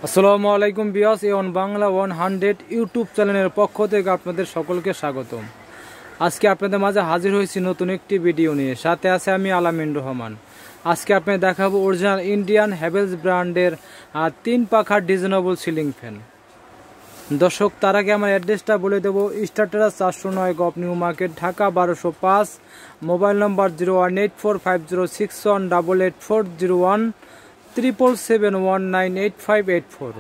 আসসালামু আলাইকুম বিয়াস এ on Bangla 100 YouTube চ্যানেলের পক্ষ থেকে আপনাদের সকলকে স্বাগতম। আজকে আপনাদের মাঝে হাজির হয়েছি নতুন একটি ভিডিও নিয়ে, সাথে আছে আমি আলামিন রহমান। আজকে আপনাদের দেখাবো অরিজিনাল ইন্ডিয়ান হ্যাভেলস ব্র্যান্ডের 3 পাখার ডিজাইনেবল সিলিং ফ্যান। দর্শক, তার আগে আমার অ্যাড্রেসটা বলে দেবো। Starter 409 gov new market, Dhaka 1205। Mobile নম্বর 0184506188401 777198584।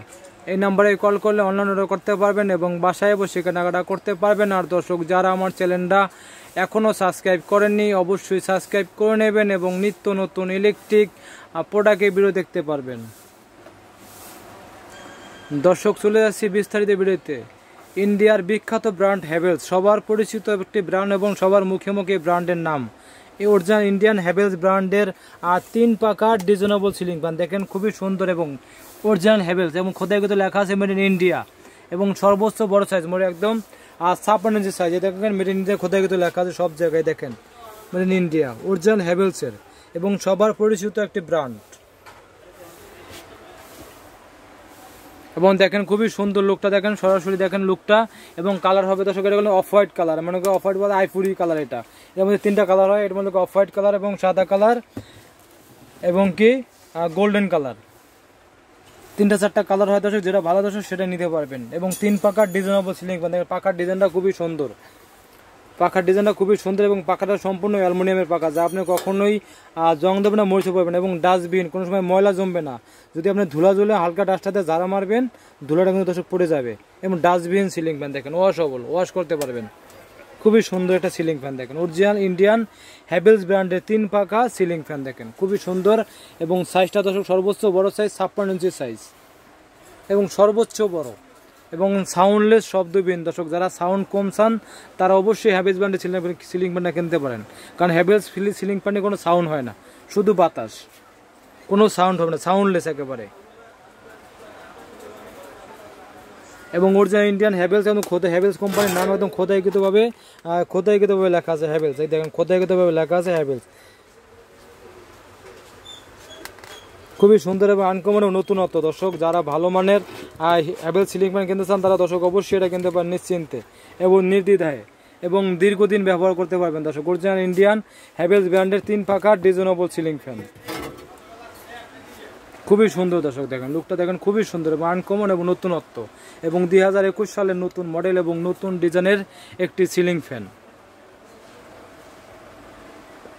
এই নাম্বারে কল করলে অনলাইন অর্ডার করতে পারবেন এবং বাসায় বসে কেনাকাটা করতে পারবেন। আর দর্শক, যারা আমার চ্যানেলটা এখনও সাবস্ক্রাইব করেননি অবশ্যই সাবস্ক্রাইব করে নেবেন এবং নিত্য নতুন ইলেকট্রিক প্রোডাক্টের ভিডিও দেখতে পারবেন। দর্শক, চলে যাচ্ছি বিস্তারিত ভিডিওতে। ইন্ডিয়ার বিখ্যাত ব্র্যান্ড হ্যাভেলস, সবার পরিচিত একটি ব্র্যান্ড এবং সবার মুখে মুখে ব্র্যান্ডের নাম। এই অরিজিনাল ইন্ডিয়ান হ্যাভেলস ব্র্যান্ডের 3 পাকার ডিজাইনেবল সিলিং ফ্যান দেখেন, খুবই সুন্দর এবং অরিজিনাল হ্যাভেলস এবং খোদাই কিন্তু লেখা আছে মেড ইন ইন্ডিয়া এবং সর্বোচ্চ বড় সাইজ মানে একদম 56 ইঞ্চি সাইজ। দেখেন মেড ইন ইন্ডিয়া খোদাই কিন্তু লেখা আছে সব জায়গায়, দেখেন মেড ইন ইন্ডিয়া অরিজিনাল হ্যাভেলসের এবং সবার পরিচিত একটি ব্র্যান্ড। এবং দেখেন খুবই সুন্দর লুকটা, দেখেন সরাসরি দেখেন লুকটা। এবং কালার হবে দর্শক, এটা হলো অফ হোয়াইট কালার, মানে অফ হোয়াইট বলে আইফুরি কালার। এটা এর মধ্যে 3টা কালার হয়, এর মধ্যে অফ হোয়াইট কালার এবং সাদা কালার এবং কি গোল্ডেন কালার। 3টা-4টা কালার হয় দর্শক, যেটা ভালো দর্শক সেটা নিতে পারবেন। এবং 3 পাকার ডিজাইনেবল সিলিং ফ্যান, দেখেন পাকার ডিজাইনটা খুবই সুন্দর, পাখার ডিজাইনটা খুবই সুন্দর এবং পাখাটা সম্পূর্ণ অ্যালুমিনিয়ামের পাখা, যা আপনি কখনোই জং দেবে না, মরিচে পারবেন। এবং ডাস্টবিন কোনো সময় ময়লা জমবে না, যদি আপনি ধুলা জ্বলে হালকা ডাস্টাতে ঝাড়া মারবেন ধুলাটা কিন্তু দর্শক পড়ে যাবে। এবং ডাস্টবিন সিলিং ফ্যান দেখেন, ওয়াশেবল, ওয়াশ করতে পারবেন। খুবই সুন্দর একটা সিলিং ফ্যান দেখেন, অরিজিনাল ইন্ডিয়ান হ্যাভেলস ব্র্যান্ডের 3 পাখা সিলিং ফ্যান দেখেন, খুবই সুন্দর। এবং সাইজটা দর্শক সর্বোচ্চ বড় সাইজ 56 ইঞ্চি সাইজ এবং সর্বোচ্চ বড় এবং সাউন্ডলেস শব্দবিহীন। দর্শক, যারা সাউন্ড কম চান তারা অবশ্যই হ্যাভেলস ব্র্যান্ডের সিলিং ফ্যানটা কিনতে পারেন, কারণ হ্যাভেলস সিলিং ফ্যানে কোনো সাউন্ড হয় না, শুধু বাতাস, কোনো সাউন্ড হবে না, সাউন্ডলেস একেবারে। এবং অরিজিনাল ইন্ডিয়ান হ্যাভেলস এবং হ্যাভেলস কোম্পানির নাম একদম খোদাইকৃতভাবে লেখা আছে হ্যাভেলস। এই দেখেন খোদাইকৃতভাবে লেখা আছে হ্যাভেলস, খুবই সুন্দর এবং আনকমন এবং নতুনত্ব। দর্শক, যারা ভালো মানের হ্যাভেলস সিলিং ফ্যান কিনতে চান তারা দর্শক অবশ্যই এটা কিনতে পারেন নিশ্চিন্তে এবং নির্দ্বিধায় এবং দীর্ঘদিন ব্যবহার করতে পারবেন। দর্শক, অরিজিনাল ইন্ডিয়ান হ্যাভেলস ব্র্যান্ডের 3 পাখার ডিজাইনেবল সিলিং ফ্যান খুবই সুন্দর। দর্শক দেখেন লুকটা, দেখেন খুবই সুন্দর এবং আনকমন এবং নতুনত্ব এবং 2021 সালের নতুন মডেল এবং নতুন ডিজাইনের একটি সিলিং ফ্যান।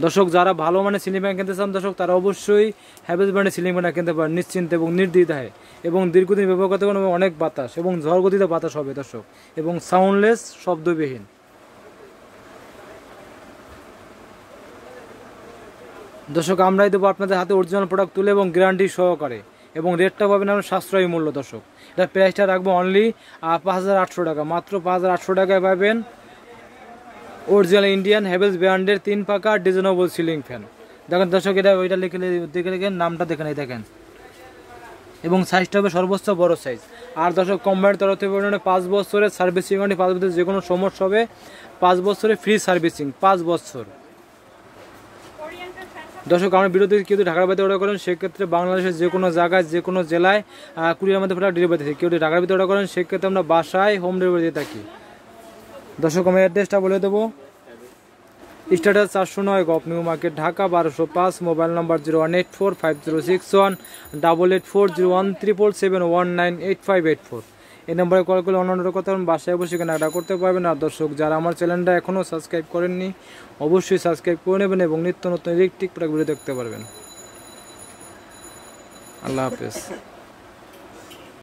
দর্শক, যারা ভালো মানের সিলিং ফ্যান কিনতে চান দর্শক তারা অবশ্যই হ্যাভেলস ব্র্যান্ডের সিলিং ফ্যানটা কিনতে পারেন নিশ্চিন্তে এবং নির্দ্বিধায় এবং দীর্ঘদিন ব্যবহার করতে পারেন এবং অনেক বাতাস এবং ঝড় গতিতে বাতাস হবে দর্শক এবং সাউন্ডলেস শব্দবিহীন। দর্শক, আমরাই দেবো আপনাদের হাতে অরিজিনাল প্রোডাক্ট তুলে এবং গ্যারান্টি সহকারে এবং রেটটা পাবেন আপনার সাশ্রয়ী মূল্য। দর্শক, এটা প্রাইসটা রাখবো অনলি 5800 টাকা, মাত্র 5800 টাকায় পাবেন অরিজিনাল ইন্ডিয়ান হ্যাভেলস ব্র্যান্ডের 3 পাকা ডিজাইনেবল সিলিং ফ্যান। দেখেন দর্শক, এটা ওইটা লিখে নামটা দেখেন, এই দেখেন এবং সাইজটা হবে সর্বোচ্চ বড় সাইজ। আর দর্শক, কোম্পানির তরফ থেকে 5 বছরের সার্ভিসিং, 5 বছরের যে কোনো সমস্যা হবে 5 বছরের ফ্রি সার্ভিসিং, 5 বছর। দর্শক, আমার ভিডিওতে কেউ ঢাকার ভিতরে অর্ডার করেন সেক্ষেত্রে বাংলাদেশের যে কোনো জায়গায় যে কোনো জেলায় কুরিয়ার মধ্যে প্রোডাক্ট ডেলিভারি দিতে, কেউ ঢাকার ভিতরে অর্ডার করেন সেক্ষেত্রে আমরা বাসায় হোম ডেলিভারি দিয়ে থাকি। দর্শক, আমি অ্যাড্রেসটা বলে দেবো। Starter 409 gov new market, Dhaka 1205। Mobile নম্বর 0184506188401 777198584। এই নম্বরে কল করলে অন্য অর্ডার করতে পারেন, বাসায় বসে কেনাকাটা করতে পারবেন। আর দর্শক, যারা আমার চ্যানেলটা এখনও সাবস্ক্রাইব করেননি অবশ্যই সাবস্ক্রাইব করে নেবেন এবং নিত্য নতুন ইলেকট্রিক প্রোডাক্ট ভিডিও দেখতে পারবেন। আল্লাহ হাফেজ।